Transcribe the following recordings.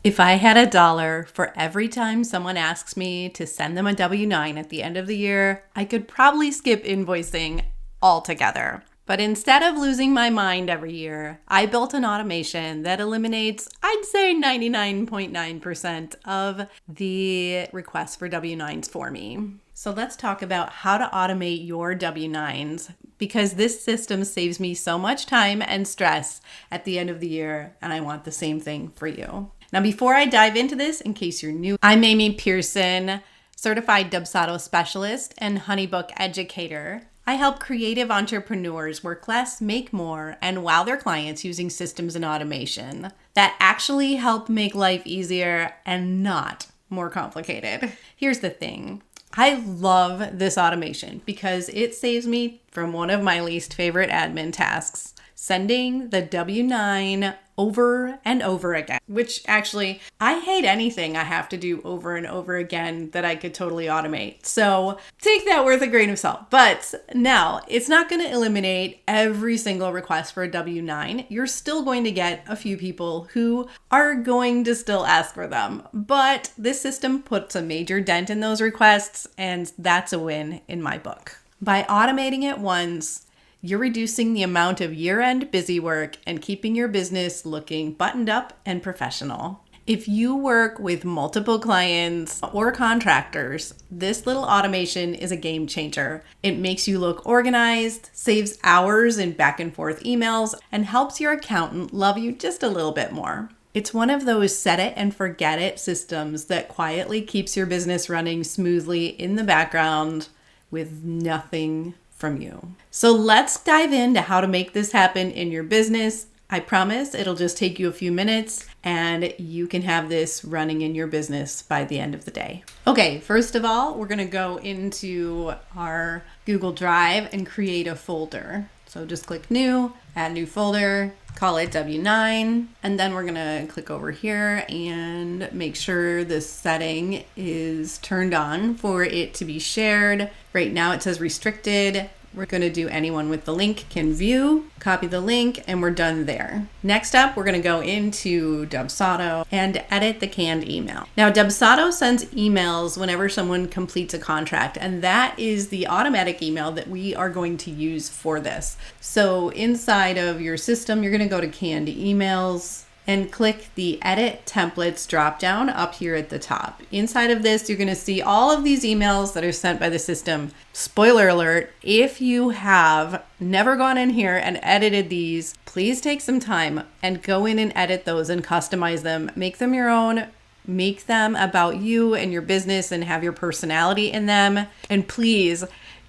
If I had $1 for every time someone asks me to send them a W-9 at the end of the year, I could probably skip invoicing altogether. But instead of losing my mind every year, I built an automation that eliminates, I'd say 99.9% of the requests for W-9s for me. So let's talk about how to automate your W-9s, because this system saves me so much time and stress at the end of the year, and I want the same thing for you. Now, before I dive into this, in case you're new, I'm Amy Pearson, certified Dubsado Specialist and HoneyBook educator. I help creative entrepreneurs work less, make more, and wow their clients using systems and automation that actually help make life easier and not more complicated. Here's the thing. I love this automation because it saves me from one of my least favorite admin tasks, sending the W-9 over and over again, which actually, I hate anything I have to do over and over again that I could totally automate. So take that with a grain of salt. But now, it's not going to eliminate every single request for a W-9. You're still going to get a few people who are going to still ask for them. But this system puts a major dent in those requests, and that's a win in my book. By automating it once, you're reducing the amount of year-end busy work and keeping your business looking buttoned up and professional. If you work with multiple clients or contractors, this little automation is a game changer. It makes you look organized, saves hours in back and forth emails, and helps your accountant love you just a little bit more. It's one of those set it and forget it systems that quietly keeps your business running smoothly in the background with nothing from you. So let's dive into how to make this happen in your business. I promise it'll just take you a few minutes and you can have this running in your business by the end of the day. Okay, first of all, we're gonna go into our Google Drive and create a folder. So just click new, add new folder, call it W-9, and then we're gonna click over here and make sure this setting is turned on for it to be shared. Right now it says restricted. We're gonna do anyone with the link can view, copy the link, and we're done there. Next up, we're gonna go into Dubsado and edit the canned email. Now, Dubsado sends emails whenever someone completes a contract, and that is the automatic email that we are going to use for this. So inside of your system, you're gonna go to canned emails and click the Edit Templates dropdown up here at the top. Inside of this, you're gonna see all of these emails that are sent by the system. Spoiler alert, if you have never gone in here and edited these, please take some time and go in and edit those and customize them. Make them your own, make them about you and your business and have your personality in them. And please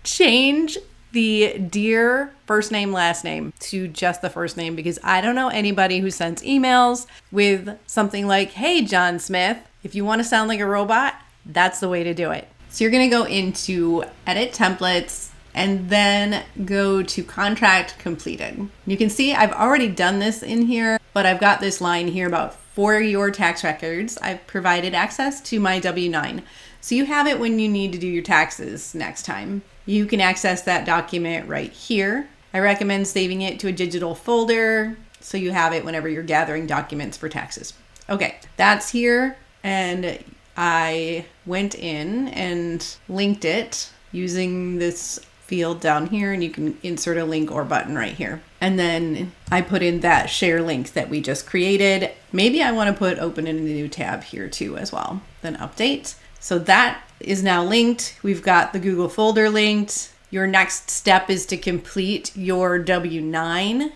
change the dear first name, last name to just the first name, because I don't know anybody who sends emails with something like, hey, John Smith. If you want to sound like a robot, that's the way to do it. So you're going to go into edit templates and then go to contract completed. You can see I've already done this in here, but I've got this line here about for your tax records. I've provided access to my W-9. So you have it when you need to do your taxes next time. You can access that document right here. I recommend saving it to a digital folder so you have it whenever you're gathering documents for taxes. Okay, that's here, and I went in and linked it using this field down here, and you can insert a link or button right here. And then I put in that share link that we just created. Maybe I want to put open in a new tab here too as well. Then update. So that is now linked. We've got the Google folder linked. Your next step is to complete your W-9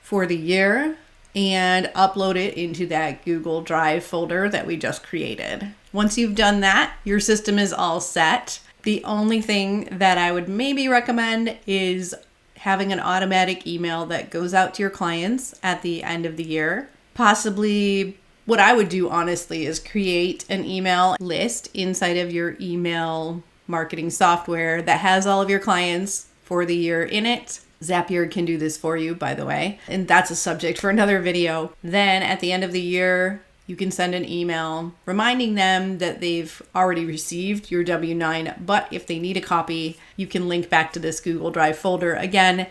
for the year and upload it into that Google Drive folder that we just created. Once you've done that, your system is all set. The only thing that I would maybe recommend is having an automatic email that goes out to your clients at the end of the year. Possibly what I would do, honestly, is create an email list inside of your email marketing software that has all of your clients for the year in it. Zapier can do this for you, by the way, and that's a subject for another video. Then at the end of the year, you can send an email reminding them that they've already received your W-9, but if they need a copy, you can link back to this Google Drive folder again.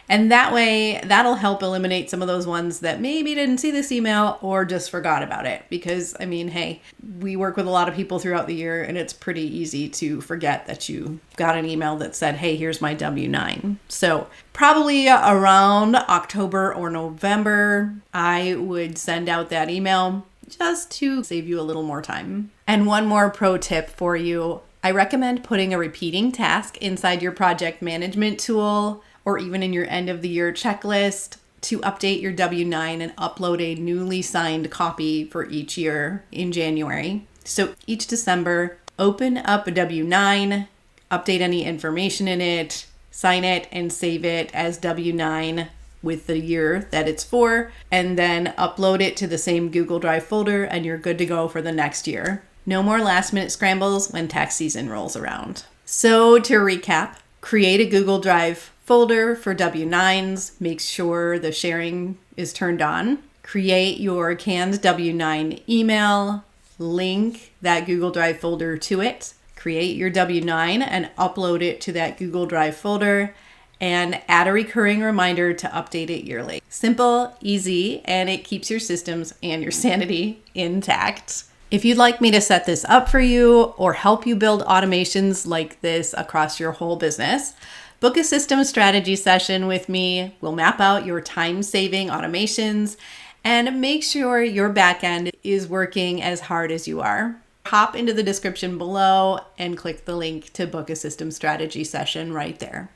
And that way, that'll help eliminate some of those ones that maybe didn't see this email or just forgot about it. Because, I mean, hey, we work with a lot of people throughout the year, and it's pretty easy to forget that you got an email that said, hey, here's my W-9. So probably around October or November, I would send out that email just to save you a little more time. And one more pro tip for you. I recommend putting a repeating task inside your project management tool or even in your end of the year checklist to update your W-9 and upload a newly signed copy for each year in January. So each December, open up a W-9, update any information in it, sign it, and save it as W-9 with the year that it's for, and then upload it to the same Google Drive folder, and you're good to go for the next year. No more last minute scrambles when tax season rolls around. So to recap, create a Google Drive folder for W-9s. Make sure the sharing is turned on. Create your canned W-9 email. Link that Google Drive folder to it. Create your W-9 and upload it to that Google Drive folder. And add a recurring reminder to update it yearly. Simple, easy, and it keeps your systems and your sanity intact. If you'd like me to set this up for you or help you build automations like this across your whole business, book a system strategy session with me. We'll map out your time-saving automations and make sure your backend is working as hard as you are. Hop into the description below and click the link to book a system strategy session right there.